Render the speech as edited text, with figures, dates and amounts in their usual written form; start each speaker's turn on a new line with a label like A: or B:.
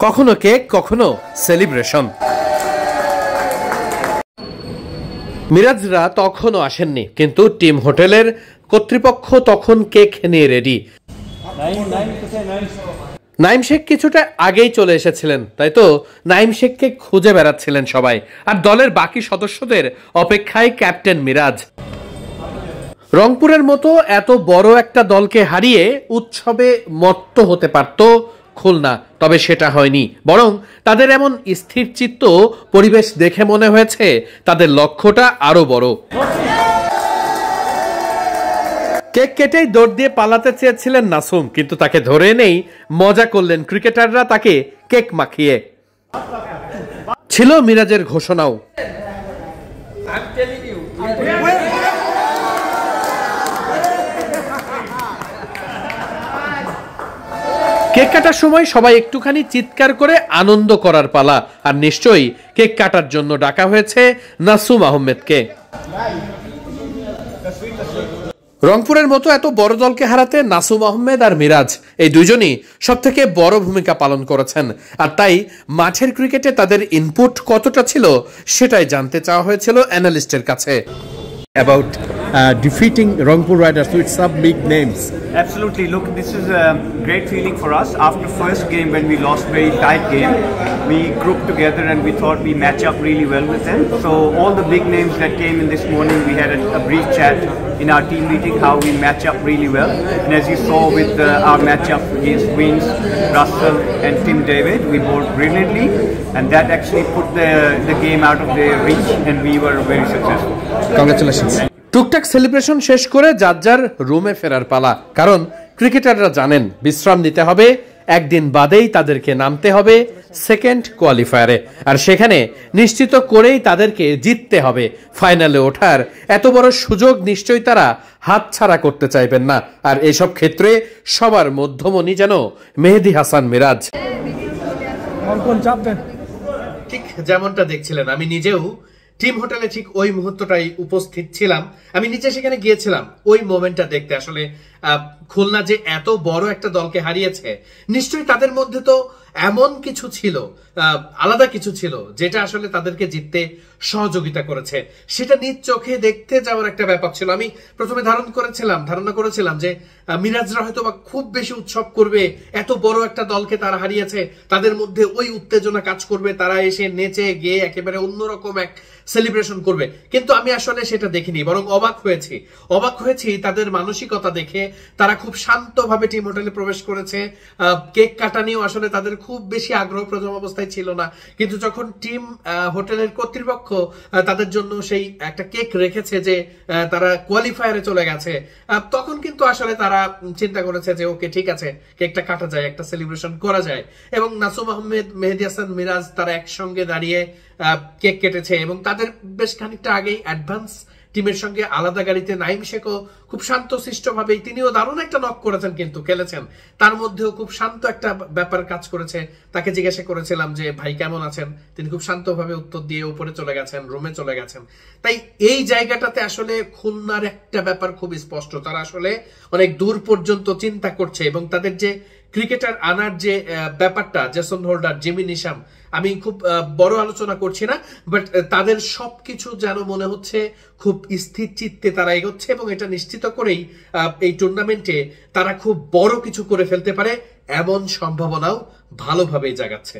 A: কখনো কেক, কখনো সেলিব্রেশন। মিরাজরা তখনও আসেননি, কিন্তু টিম হোটেলের কর্তৃপক্ষ তখন কেক নিয়ে রেডি। নাইম শেখ কিছুটা আগেই চলে এসেছিলেন, তাই তো নাইম শেখকে খুঁজে বেড়াচ্ছিলেন সবাই, আর দলের বাকি সদস্যদের অপেক্ষায় ক্যাপ্টেন মিরাজ। রংপুরের মতো এত বড় একটা দলকে হারিয়ে উৎসবে মত্ত হতে পারত খুলনা, তবে সেটা হয়নি। বরং তাদের এমন স্থিরচিত্ত পরিবেশ দেখে মনে হয়েছে তাদের লক্ষ্যটা আরো বড়। কেক কেটেই দৌড় দিয়ে পালাতে চেয়েছিলেন নাসুম, কিন্তু তাকে ধরে নেই মজা করলেন ক্রিকেটাররা তাকে কেক মাখিয়ে। ছিল মিরাজের ঘোষণাও। কেক কাটার সময় সবাই একটুখানি চিৎকার করে আনন্দ করার পালা, আর নিশ্চয়ই কেক কাটার জন্য ডাকা হয়েছে নাসুম আহমেদকে। রংপুরের মতো এত বড় দলকে হারাতে নাসুম আহমেদ আর মিরাজ এই দুইজনই সবথেকে বড় ভূমিকা পালন করেছেন, আর তাই মাঠের ক্রিকেটে তাদের ইনপুট কতটা ছিল সেটাই জানতে চাওয়া হয়েছিল অ্যানালিস্টের কাছে।
B: About defeating Rangpur Riders with some big names.
C: Absolutely. Look, this is a great feeling for us. After first game, when we lost very tight game, we grouped together and we thought we match up really well with them. So all the big names that came in this morning, we had a brief chat in our team meeting how we match up really well. And as you saw with our matchup against Wings, Russell and Tim David, we bowled brilliantly, and that actually put the game out of their reach, and we were very successful.
B: Congratulations.
A: টুকটাক celebration শেষ করে যার যার রুমে ফেরার পালা, কারণ ক্রিকেটাররা জানেন বিশ্রাম নিতে হবে, একদিন বাদেই তাদেরকে নামতে হবে সেকেন্ড কোয়ালিফায়ারে, আর সেখানে নিশ্চিত করেই তাদেরকে জিততে হবে। ফাইনালে ওঠার এত বড় সুযোগ নিশ্চয়ই তারা হাতছাড়া করতে চাইবেন না, আর এসব ক্ষেত্রে সবার মধ্যমণি যেন মেহেদী হাসান মিরাজ। ঠিক যেমনটা দেখছিলেন, আমি নিজেও টিম হোটেলে ঠিক ওই মুহূর্তটাই উপস্থিত ছিলাম। আমি নিচে সেখানে গিয়েছিলাম ওই মোমেন্টটা দেখতে। আসলে খুলনা যে এত বড় একটা দলকে হারিয়েছে, নিশ্চয়ই তাদের মধ্যে তো এমন কিছু ছিল, আলাদা কিছু ছিল যেটা আসলে তাদেরকে জিততে সহযোগিতা করেছে। সেটা নিজ চোখে দেখতে যাওয়ার একটা ব্যাপার ছিল। আমি প্রথমে ধারণা করেছিলাম যে মিরাজরা হয়তো বা খুব বেশি উৎসব করবে, এত বড় একটা দলকে তারা হারিয়েছে, তাদের মধ্যে ওই উত্তেজনা কাজ করবে, তারা এসে নেচে গিয়ে একেবারে অন্যরকম এক সেলিব্রেশন করবে। কিন্তু আমি আসলে সেটা দেখিনি, বরং অবাক হয়েছি তাদের মানসিকতা দেখে। তারা খুব শান্তভাবে টিম হোটেলে প্রবেশ করেছে। কেক কাটা নিয়েও আসলে তাদের খুব বেশি আগ্রহ প্রথম অবস্থায় ছিল না, কিন্তু যখন টিম হোটেলের কর্তৃপক্ষ তাদের জন্য সেই একটা কেক রেখেছে যে তারা কোয়ালিফায়ারে চলে গেছে, তখন কিন্তু আসলে তারা চিন্তা করেছে যে ওকে ঠিক আছে, কেকটা কাটা যায়, একটা সেলিব্রেশন করা যায়। এবং নাসুম আহমেদ, মেহেদী হাসান মিরাজ তারা একসঙ্গে দাঁড়িয়ে কেক কেটেছে, এবং তাদের বেশ খানিকটা আগেই অ্যাডভান্স টিমের সঙ্গে আলাদা গাড়িতে নাইম শেখও খুব শান্তশিষ্ট ভাবেই, তিনিও দারুণ একটা নক করেছেন কিন্তু খেলেছেন, তার মধ্যেও খুব শান্ত একটা ব্যাপার কাজ করেছে। তাকে জিজ্ঞাসা করেছিলাম যে ভাই কেমন আছেন, তিনি খুব শান্তভাবে উত্তর দিয়ে উপরে চলে গেছেন, রুমে চলে গেছেন। তাই এই জায়গাটাতে আসলে খুলনার একটা ব্যাপার খুব স্পষ্ট, তারা আসলে অনেক দূর পর্যন্ত চিন্তা করছে, এবং তাদের যে ক্রিকেটার আনার যে ব্যাপারটা, জেসন হোল্ডার, জিমি নিশাম, আমি খুব বড় আলোচনা করছি না, বাট তাদের সবকিছু যেন মনে হচ্ছে খুব স্থির চিত্তে তারা এগোচ্ছে, এবং এটা নিশ্চিত করেই এই টুর্নামেন্টে তারা খুব বড় কিছু করে ফেলতে পারে এমন সম্ভাবনাও ভালোভাবেই জাগাচ্ছে।